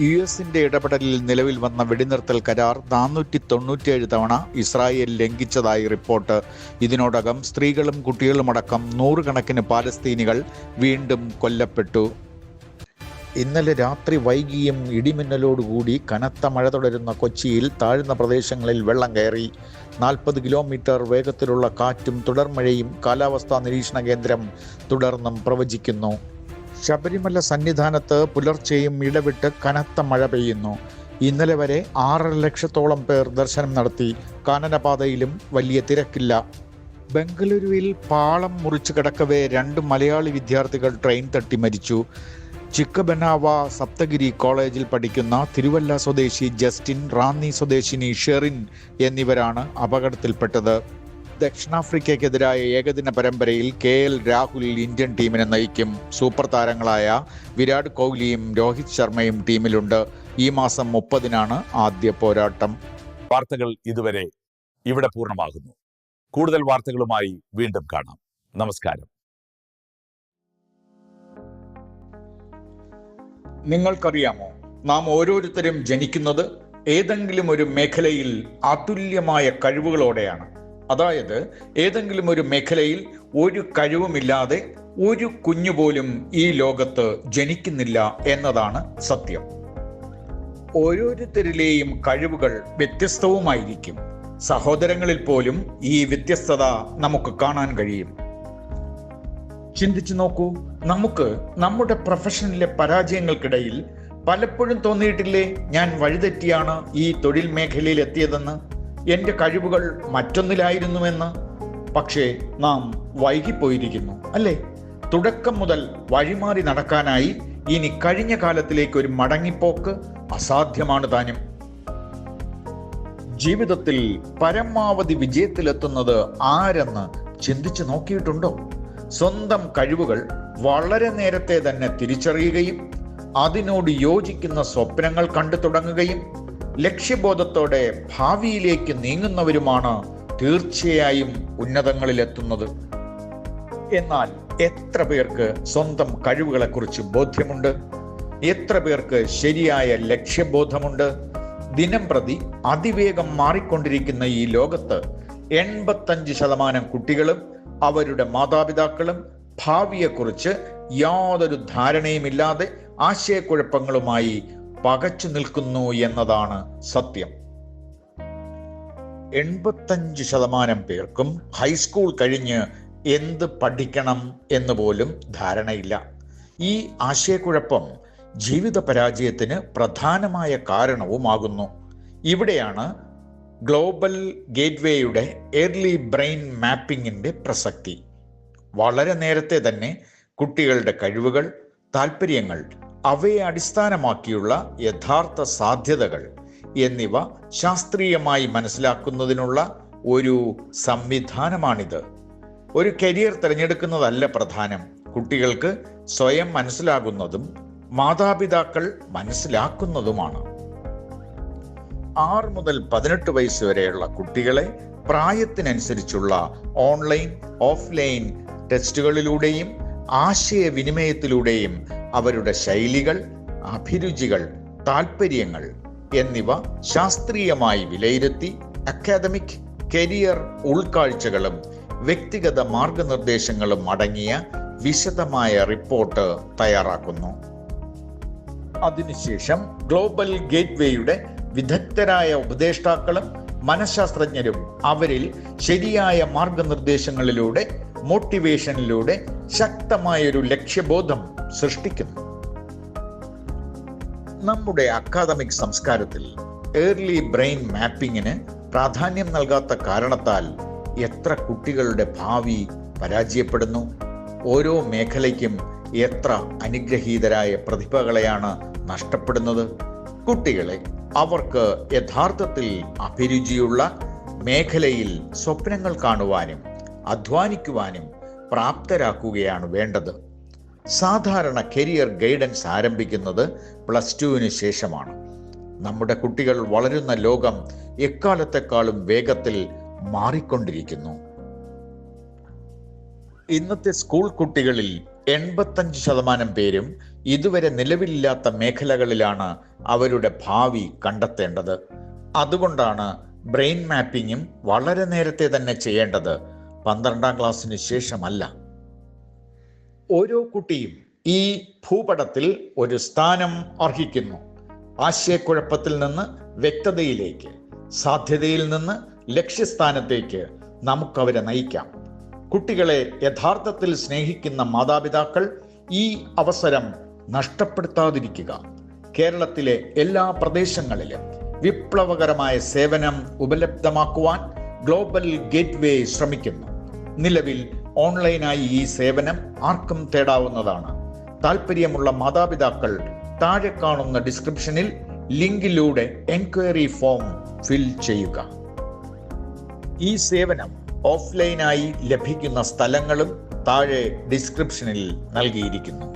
യുഎസിന്റെ ഇടപെടലിൽ നിലവിൽ വന്ന വെടിനിർത്തൽ കരാർ 497 തവണ ഇസ്രായേൽ ലംഘിച്ചതായി റിപ്പോർട്ട്. ഇതിനോടകം സ്ത്രീകളും കുട്ടികളുമടക്കം നൂറുകണക്കിന് പാലസ്തീനികൾ വീണ്ടും കൊല്ലപ്പെട്ടു. ഇന്നലെ രാത്രി വൈകിയും ഇടിമിന്നലോടുകൂടി കനത്ത മഴ തുടരുന്ന കൊച്ചിയിൽ താഴ്ന്ന പ്രദേശങ്ങളിൽ വെള്ളം കയറി. 40 കിലോമീറ്റർ വേഗത്തിലുള്ള കാറ്റും തുടർമഴയും കാലാവസ്ഥാ നിരീക്ഷണ കേന്ദ്രം തുടർന്നും പ്രവചിക്കുന്നു. ശബരിമല സന്നിധാനത്ത് പുലർച്ചെയും ഇടവിട്ട് കനത്ത മഴ പെയ്യുന്നു. ഇന്നലെ വരെ 6.5 ലക്ഷത്തോളം പേർ ദർശനം നടത്തി. കാനനപാതയിലും വലിയ തിരക്കില്ല. ബംഗളൂരുവിൽ പാളം മുറിച്ചു കിടക്കവേ 2 മലയാളി വിദ്യാർത്ഥികൾ ട്രെയിൻ തട്ടി മരിച്ചു. ചിക്കബനാവ സപ്തഗിരി കോളേജിൽ പഠിക്കുന്ന തിരുവല്ല സ്വദേശി ജസ്റ്റിൻ, റാന്നി സ്വദേശിനി ഷെറിൻ എന്നിവരാണ് അപകടത്തിൽപ്പെട്ടത്. ദക്ഷിണാഫ്രിക്കയ്ക്കെതിരായ ഏകദിന പരമ്പരയിൽ KL രാഹുൽ ഇന്ത്യൻ ടീമിനെ നയിക്കും. സൂപ്പർ താരങ്ങളായ വിരാട് കോഹ്ലിയും രോഹിത് ശർമ്മയും ടീമിലുണ്ട്. ഈ മാസം 30-നാണ് ആദ്യ പോരാട്ടം. വാർത്തകൾ ഇതുവരെ ഇവിടെ പൂർണ്ണമാകുന്നു. കൂടുതൽ വാർത്തകളുമായി വീണ്ടും കാണാം. നമസ്കാരം. നിങ്ങൾക്കറിയാമോ, നാം ഓരോരുത്തരും ജനിക്കുന്നത് ഏതെങ്കിലും ഒരു മേഖലയിൽ അതുല്യമായ കഴിവുകളോടെയാണ്. അതായത് ഏതെങ്കിലും ഒരു മേഖലയിൽ ഒരു കഴിവുമില്ലാതെ ഒരു കുഞ്ഞുപോലും ഈ ലോകത്ത് ജനിക്കുന്നില്ല എന്നതാണ് സത്യം. ഓരോരുത്തരിലെയും കഴിവുകൾ വ്യത്യസ്തവുമായിരിക്കും. സഹോദരങ്ങളിൽ പോലും ഈ വ്യത്യസ്തത നമുക്ക് കാണാൻ കഴിയും. ചിന്തിച്ചു നോക്കൂ, നമുക്ക് നമ്മുടെ പ്രൊഫഷനിലെ പരാജയങ്ങൾക്കിടയിൽ പലപ്പോഴും തോന്നിയിട്ടില്ലേ, ഞാൻ വഴിതെറ്റിയാണ് ഈ തൊഴിൽ മേഖലയിൽ എത്തിയതെന്ന്, എൻ്റെ കഴിവുകൾ മറ്റൊന്നിലായിരുന്നുവെന്ന്? പക്ഷേ നാം വൈകിപ്പോയിരിക്കുന്നു, അല്ലേ? തുടക്കം മുതൽ വഴിമാറി നടക്കാനായി ഇനി കഴിഞ്ഞ കാലത്തിലേക്ക് ഒരു മടങ്ങിപ്പോക്ക് അസാധ്യമാണ് താനും. ജീവിതത്തിൽ പരമാവധി വിജയത്തിലെത്തുന്നത് ആരെന്ന് ചിന്തിച്ചു നോക്കിയിട്ടുണ്ടോ? സ്വന്തം കഴിവുകൾ വളരെ നേരത്തെ തന്നെ തിരിച്ചറിയുകയും അതിനോട് യോജിക്കുന്ന സ്വപ്നങ്ങൾ കണ്ടു തുടങ്ങുകയും ലക്ഷ്യബോധത്തോടെ ഭാവിയിലേക്ക് നീങ്ങുന്നവരുമാണ് തീർച്ചയായും ഉന്നതങ്ങളിലെത്തുന്നത്. എന്നാൽ എത്ര പേർക്ക് സ്വന്തം കഴിവുകളെക്കുറിച്ച് ബോധ്യമുണ്ട്? എത്ര പേർക്ക് ശരിയായ ലക്ഷ്യബോധമുണ്ട്? ദിനം പ്രതി അതിവേഗം മാറിക്കൊണ്ടിരിക്കുന്ന ഈ ലോകത്ത് 85% കുട്ടികളും അവരുടെ മാതാപിതാക്കളും ഭാവിയെക്കുറിച്ച് യാതൊരു ധാരണയുമില്ലാതെ ആശയക്കുഴപ്പങ്ങളുമായി പകച്ചു നിൽക്കുന്നു എന്നതാണ് സത്യം. 85% പേർക്കും ഹൈസ്കൂൾ കഴിഞ്ഞ് എന്ത് പഠിക്കണം എന്ന് പോലും ധാരണയില്ല. ഈ ആശയക്കുഴപ്പം ജീവിത പരാജയത്തിന് പ്രധാനമായ കാരണവുമാകുന്നു. ഇവിടെയാണ് ഗ്ലോബൽ ഗേറ്റ്വേയുടെ ഏർലി ബ്രെയിൻ മാപ്പിങ്ങിൻ്റെ പ്രസക്തി. വളരെ നേരത്തെ തന്നെ കുട്ടികളുടെ കഴിവുകൾ, താല്പര്യങ്ങൾ, അവയെ അടിസ്ഥാനമാക്കിയുള്ള യഥാർത്ഥ സാധ്യതകൾ എന്നിവ ശാസ്ത്രീയമായി മനസ്സിലാക്കുന്നതിനുള്ള ഒരു സംവിധാനമാണിത്. ഒരു കരിയർ തിരഞ്ഞെടുക്കുന്നതല്ല പ്രധാനം. കുട്ടികൾക്ക് സ്വയം മനസ്സിലാകുന്നതും മാതാപിതാക്കൾ മനസ്സിലാക്കുന്നതുമാണ്. 6 മുതൽ 18 വയസ്സ് വരെയുള്ള കുട്ടികളെ പ്രായത്തിനനുസരിച്ചുള്ള ഓൺലൈൻ, ഓഫ്ലൈൻ ടെസ്റ്റുകളിലൂടെയും ആശയവിനിമയത്തിലൂടെയും അവരുടെ ശൈലികൾ, അഭിരുചികൾ, താല്പര്യങ്ങൾ എന്നിവ ശാസ്ത്രീയമായി വിലയിരുത്തി അക്കാദമിക്, കരിയർ ഉൾക്കാഴ്ചകളും വ്യക്തിഗത മാർഗനിർദ്ദേശങ്ങളും അടങ്ങിയ വിശദമായ റിപ്പോർട്ട് തയ്യാറാക്കുന്നു. അതിനുശേഷം ഗ്ലോബൽ ഗേറ്റ്വേയുടെ വിദഗ്ധരായ ഉപദേഷ്ടാക്കളും മനഃശാസ്ത്രജ്ഞരും അവരിൽ ശരിയായ മാർഗനിർദ്ദേശങ്ങളിലൂടെ, മോട്ടിവേഷനിലൂടെ ശക്തമായൊരു ലക്ഷ്യബോധം സൃഷ്ടിക്കുന്നു. നമ്മുടെ അക്കാദമിക് സംസ്കാരത്തിൽ ഏർലി ബ്രെയിൻ മാപ്പിങ്ങിന് പ്രാധാന്യം നൽകാത്ത കാരണത്താൽ എത്ര കുട്ടികളുടെ ഭാവി പരാജയപ്പെടുന്നു. ഓരോ മേഖലയ്ക്കും എത്ര അനുഗ്രഹീതരായ പ്രതിഭകളെയാണ് നഷ്ടപ്പെടുന്നത്. കുട്ടികളെ അവർക്ക് യഥാർത്ഥത്തിൽ അഭിരുചിയുള്ള മേഖലയിൽ സ്വപ്നങ്ങൾ കാണുവാനും അധ്വാനിക്കുവാനും പ്രാപ്തരാക്കുകയാണ് വേണ്ടത്. സാധാരണ കരിയർ ഗൈഡൻസ് ആരംഭിക്കുന്നത് +2 ശേഷമാണ്. നമ്മുടെ കുട്ടികൾ വളരുന്ന ലോകം എക്കാലത്തെക്കാളും വേഗത്തിൽ മാറിക്കൊണ്ടിരിക്കുന്നു. ഇന്നത്തെ സ്കൂൾ കുട്ടികളിൽ 85% പേരും ഇതുവരെ നിലവിലില്ലാത്ത മേഖലകളിലാണ് അവരുടെ ഭാവി കണ്ടെത്തേണ്ടത്. അതുകൊണ്ടാണ് ബ്രെയിൻ മാപ്പിങ്ങും വളരെ നേരത്തെ തന്നെ ചെയ്യേണ്ടത്, 12ാം ക്ലാസ്സിന് ശേഷമല്ല. ഓരോ കുട്ടിയും ഈ ഭൂപടത്തിൽ ഒരു സ്ഥാനം അർഹിക്കുന്നു. ആശയക്കുഴപ്പത്തിൽ നിന്ന് വ്യക്തതയിലേക്ക്, സാധ്യതയിൽ നിന്ന് ലക്ഷ്യസ്ഥാനത്തേക്ക് നമുക്കവരെ നയിക്കാം. കുട്ടികളെ യഥാർത്ഥത്തിൽ സ്നേഹിക്കുന്ന മാതാപിതാക്കൾ ഈ അവസരം നഷ്ടപ്പെടുത്താതിരിക്കുക. കേരളത്തിലെ എല്ലാ പ്രദേശങ്ങളിലും വിപ്ലവകരമായ സേവനം ഉപലബ്ധമാക്കുവാൻ ഗ്ലോബൽ ഗേറ്റ്വേ ശ്രമിക്കുന്നു. നിലവിൽ ഓൺലൈനായി ഈ സേവനം ആർക്കും തേടാവുന്നതാണ്. താല്പര്യമുള്ള മാതാപിതാക്കൾ താഴെ കാണുന്ന ഡിസ്ക്രിപ്ഷനിൽ ലിങ്കിലൂടെ എൻക്വയറി ഫോം ഫിൽ ചെയ്യുക. ഈ സേവനം ഓഫ്ലൈനായി ലഭിക്കുന്ന സ്ഥലങ്ങളും താഴെ ഡിസ്ക്രിപ്ഷനിൽ നൽകിയിരിക്കുന്നു.